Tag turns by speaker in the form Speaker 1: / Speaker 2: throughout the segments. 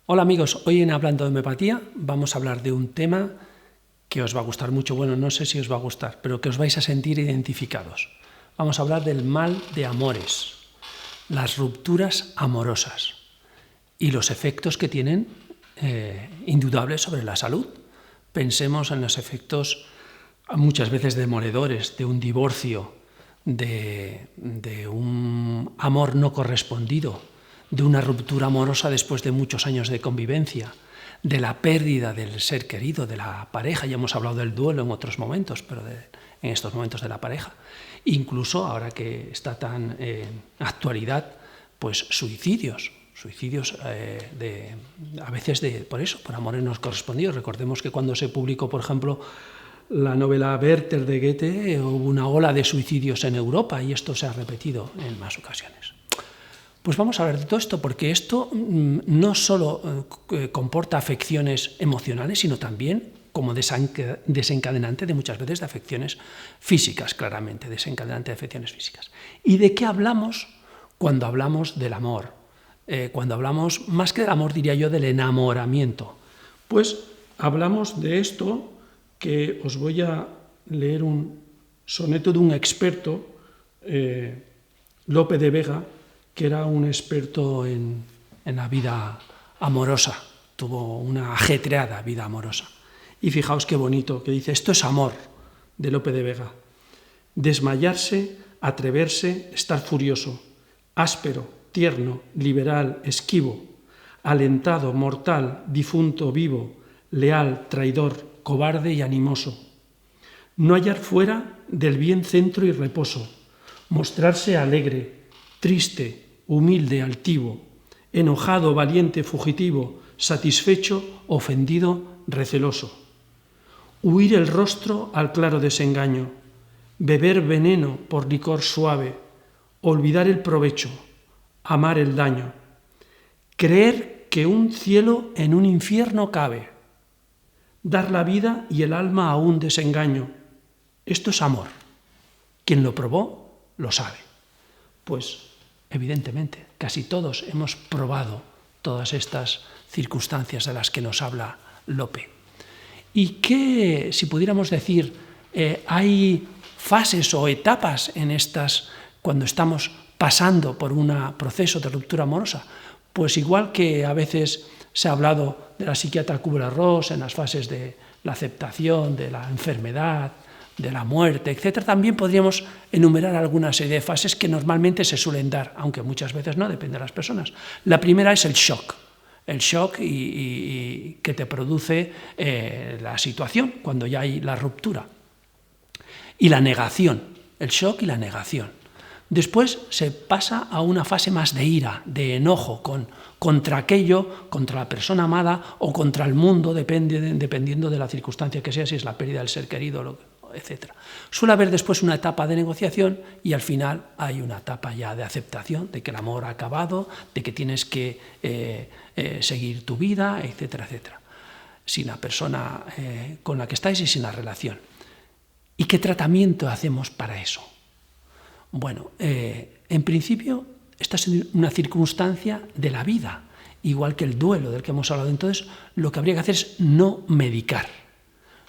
Speaker 1: Hola amigos, hoy en Hablando de Homeopatía vamos a hablar de un tema que os va a gustar mucho, bueno, no sé si os va a gustar, pero que os vais a sentir identificados. Vamos a hablar del mal de amores, las rupturas amorosas y los efectos que tienen indudables sobre la salud. Pensemos en los efectos muchas veces demoledores de un divorcio, de un amor no correspondido, de una ruptura amorosa después de muchos años de convivencia, de la pérdida del ser querido, de la pareja. Ya hemos hablado del duelo en otros momentos, pero en estos momentos de la pareja. Incluso, ahora que está tan en actualidad, pues suicidios a veces por eso, por amores no correspondidos. Recordemos que cuando se publicó, por ejemplo, la novela Werther de Goethe, hubo una ola de suicidios en Europa y esto se ha repetido en más ocasiones. Pues vamos a hablar de todo esto, porque esto no solo comporta afecciones emocionales, sino también como desencadenante de muchas veces de afecciones físicas, claramente, desencadenante de afecciones físicas. ¿Y de qué hablamos cuando hablamos del amor? Cuando hablamos, más que del amor, diría yo, del enamoramiento. Pues hablamos de esto, que os voy a leer un soneto de un experto, Lope de Vega, que era un experto en la vida amorosa, tuvo una ajetreada vida amorosa. Y fijaos qué bonito, que dice, esto es amor, de Lope de Vega. Desmayarse, atreverse, estar furioso, áspero, tierno, liberal, esquivo, alentado, mortal, difunto, vivo, leal, traidor, cobarde y animoso. No hallar fuera del bien centro y reposo, mostrarse alegre, triste, humilde, altivo, enojado, valiente, fugitivo, satisfecho, ofendido, receloso. Huir el rostro al claro desengaño, beber veneno por licor suave, olvidar el provecho, amar el daño, creer que un cielo en un infierno cabe, dar la vida y el alma a un desengaño. Esto es amor. Quien lo probó lo sabe. Pues evidentemente, casi todos hemos probado todas estas circunstancias de las que nos habla Lope. Y que, si pudiéramos decir, hay fases o etapas en estas, cuando estamos pasando por un proceso de ruptura amorosa, pues igual que a veces se ha hablado de la psiquiatra Kubler-Ross en las fases de la aceptación, de la enfermedad, de la muerte, etc., también podríamos enumerar alguna serie de fases que normalmente se suelen dar, aunque muchas veces no, depende de las personas. La primera es el shock y que te produce la situación cuando ya hay la ruptura. Y la negación, el shock y la negación. Después se pasa a una fase más de ira, de enojo contra aquello, contra la persona amada o contra el mundo, dependiendo de la circunstancia que sea, si es la pérdida del ser querido, etc. Suele haber después una etapa de negociación y al final hay una etapa ya de aceptación, de que el amor ha acabado, de que tienes que seguir tu vida, etcétera, etcétera, sin la persona con la que estáis y sin la relación. ¿Y qué tratamiento hacemos para eso? Bueno, en principio, esta es una circunstancia de la vida, igual que el duelo del que hemos hablado. Entonces, lo que habría que hacer es no medicar,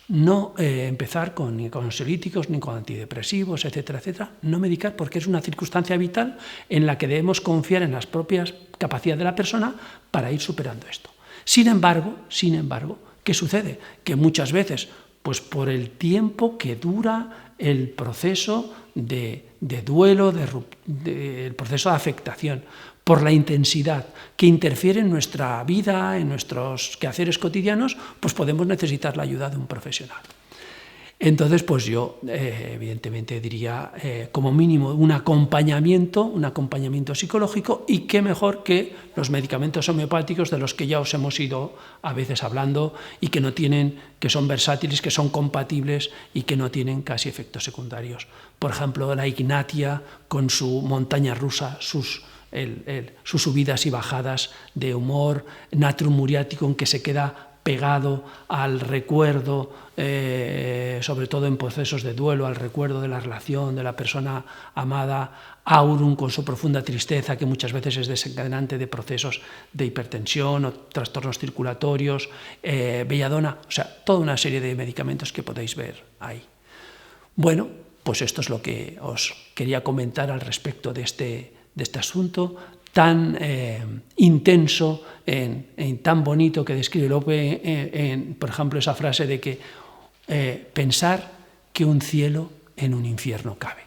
Speaker 1: no empezar ni con ansiolíticos, ni con antidepresivos, etcétera, etcétera, no medicar porque es una circunstancia vital en la que debemos confiar en las propias capacidades de la persona para ir superando esto. Sin embargo, ¿qué sucede? Que muchas veces, pues por el tiempo que dura el proceso de duelo, el proceso de afectación, por la intensidad que interfiere en nuestra vida, en nuestros quehaceres cotidianos, pues podemos necesitar la ayuda de un profesional. Entonces, pues yo evidentemente diría como mínimo un acompañamiento psicológico, y qué mejor que los medicamentos homeopáticos de los que ya os hemos ido a veces hablando y que son versátiles, que son compatibles y que no tienen casi efectos secundarios. Por ejemplo, la Ignatia con su montaña rusa, sus subidas y bajadas de humor, Natrum muriaticum, que se queda pegado al recuerdo, sobre todo en procesos de duelo, al recuerdo de la relación de la persona amada, aurum con su profunda tristeza, que muchas veces es desencadenante de procesos de hipertensión o trastornos circulatorios, belladona, o sea, toda una serie de medicamentos que podéis ver ahí. Bueno, pues esto es lo que os quería comentar al respecto de este asunto tan intenso, tan bonito que describe Lope, por ejemplo, esa frase de que pensar que un cielo en un infierno cabe.